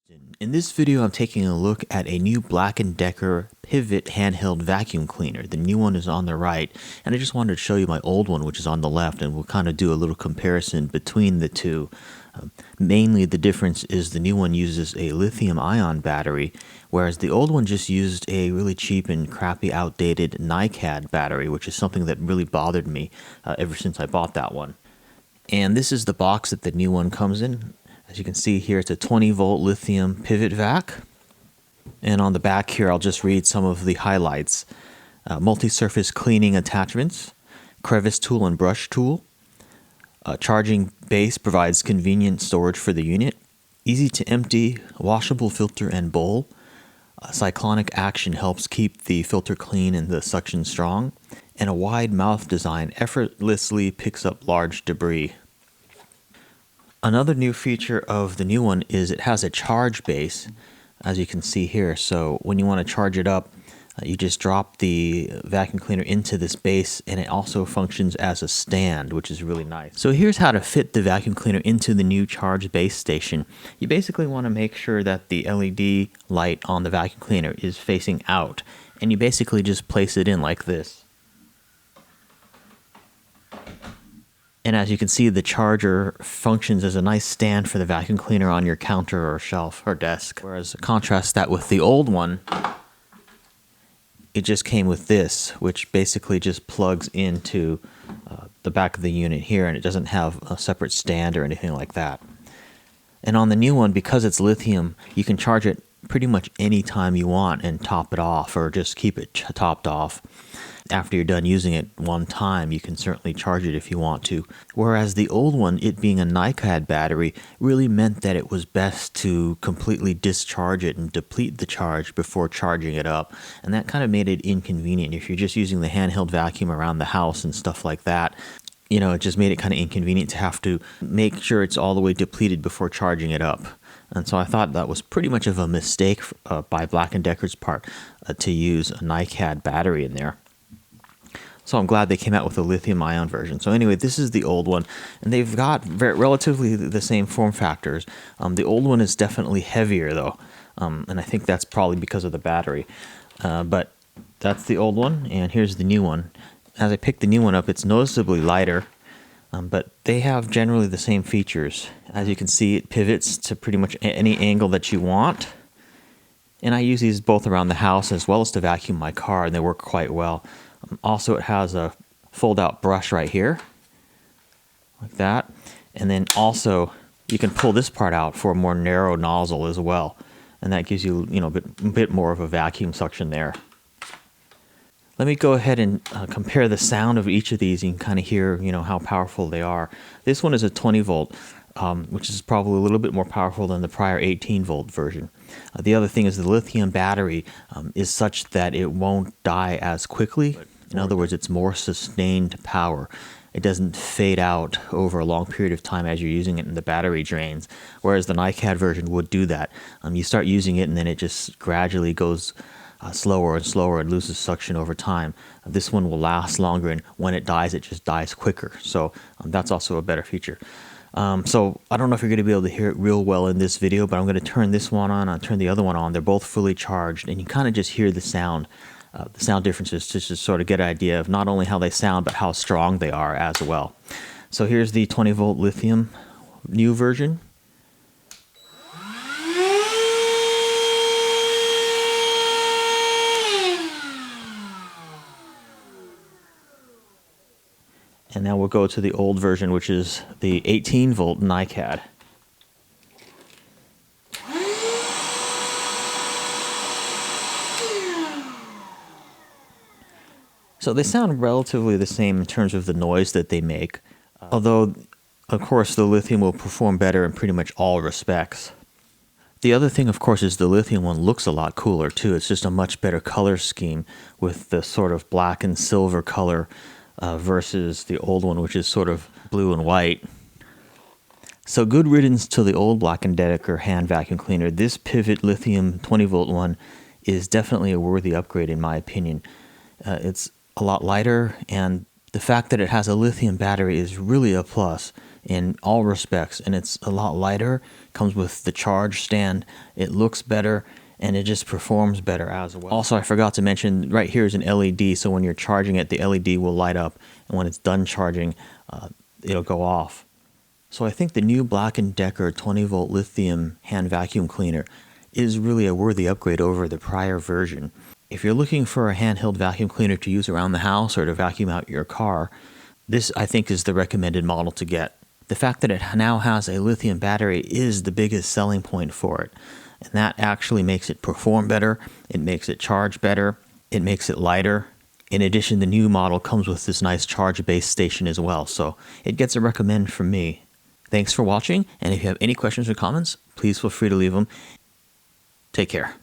In this video, I'm taking a look at a new Black+Decker pivot handheld vacuum cleaner. The new one is on the right, and I just wanted to show you my old one, which is on the left, and we'll kind of do a little comparison between the two. Mainly, the difference is the new one uses a lithium-ion battery, whereas the old one just used a really cheap and crappy outdated NiCad battery, which is something that really bothered me ever since I bought that one. And this is the box that the new one comes in. As you can see here, it's a 20-volt lithium pivot vac. And on the back here, I'll just read some of the highlights. Multi-surface cleaning attachments, crevice tool and brush tool. Charging base provides convenient storage for the unit. Easy to empty, washable filter and bowl. Cyclonic action helps keep the filter clean and the suction strong. And a wide mouth design effortlessly picks up large debris. Another new feature of the new one is it has a charge base, as you can see here. So when you want to charge it up, you just drop the vacuum cleaner into this base, and it also functions as a stand, which is really nice. So here's how to fit the vacuum cleaner into the new charge base station. You basically want to make sure that the LED light on the vacuum cleaner is facing out, and you basically just place it in like this. And as you can see, the charger functions as a nice stand for the vacuum cleaner on your counter or shelf or desk. Whereas contrast that with the old one, it just came with this, which basically just plugs into the back of the unit here, and it doesn't have a separate stand or anything like that. And on the new one, because it's lithium, you can charge it pretty much any time you want and top it off, or just keep it topped off. After you're done using it one time, you can certainly charge it if you want to. Whereas the old one, it being a NiCad battery, really meant that it was best to completely discharge it and deplete the charge before charging it up. And that kind of made it inconvenient. If you're just using the handheld vacuum around the house and stuff like that, you know, it just made it kind of inconvenient to have to make sure it's all the way depleted before charging it up. And so I thought that was pretty much of a mistake by Black+Decker's part to use a NiCad battery in there. So I'm glad they came out with a lithium-ion version. So anyway, this is the old one, and they've got relatively the same form factors. The old one is definitely heavier, though, and I think that's probably because of the battery. But that's the old one, and here's the new one. As I picked the new one up, it's noticeably lighter, but they have generally the same features. As you can see, it pivots to pretty much any angle that you want. And I use these both around the house as well as to vacuum my car, and they work quite well. Also, it has a fold-out brush right here, like that. And then also, you can pull this part out for a more narrow nozzle as well. And that gives you, a bit more of a vacuum suction there. Let me go ahead and compare the sound of each of these. You can kind of hear, how powerful they are. This one is a 20-volt, which is probably a little bit more powerful than the prior 18-volt version. The other thing is the lithium battery is such that it won't die as quickly. In other words, it's more sustained power. It doesn't fade out over a long period of time as you're using it and the battery drains, whereas the NiCad version would do that. You start using it and then it just gradually goes slower and slower and loses suction over time. This one will last longer, and when it dies, it just dies quicker. So that's also a better feature. So I don't know if you're going to be able to hear it real well in this video, but I'm going to turn this one on and turn the other one on. They're both fully charged, and you kind of just hear the sound differences to just sort of get an idea of not only how they sound, but how strong they are as well. So here's the 20-volt lithium new version. And now we'll go to the old version, which is the 18-volt NiCad. So they sound relatively the same in terms of the noise that they make, although, of course, the lithium will perform better in pretty much all respects. The other thing, of course, is the lithium one looks a lot cooler, too. It's just a much better color scheme with the sort of black and silver color versus the old one, which is sort of blue and white. So good riddance to the old Black+Decker hand vacuum cleaner. This pivot lithium 20-volt one is definitely a worthy upgrade in my opinion. It's a lot lighter, and the fact that it has a lithium battery is really a plus. in all respects, and it's a lot lighter, comes with the charge stand, it looks better, and it just performs better as well. Also, I forgot to mention, right here is an LED, so when you're charging it, the LED will light up, and when it's done charging, it'll go off. So I think the new Black+Decker 20-volt lithium hand vacuum cleaner is really a worthy upgrade over the prior version. If you're looking for a handheld vacuum cleaner to use around the house or to vacuum out your car, this I think is the recommended model to get. The fact that it now has a lithium battery is the biggest selling point for it. And that actually makes it perform better, it makes it charge better, it makes it lighter. In addition, the new model comes with this nice charge base station as well, so it gets a recommend from me. Thanks for watching, and if you have any questions or comments, please feel free to leave them. Take care.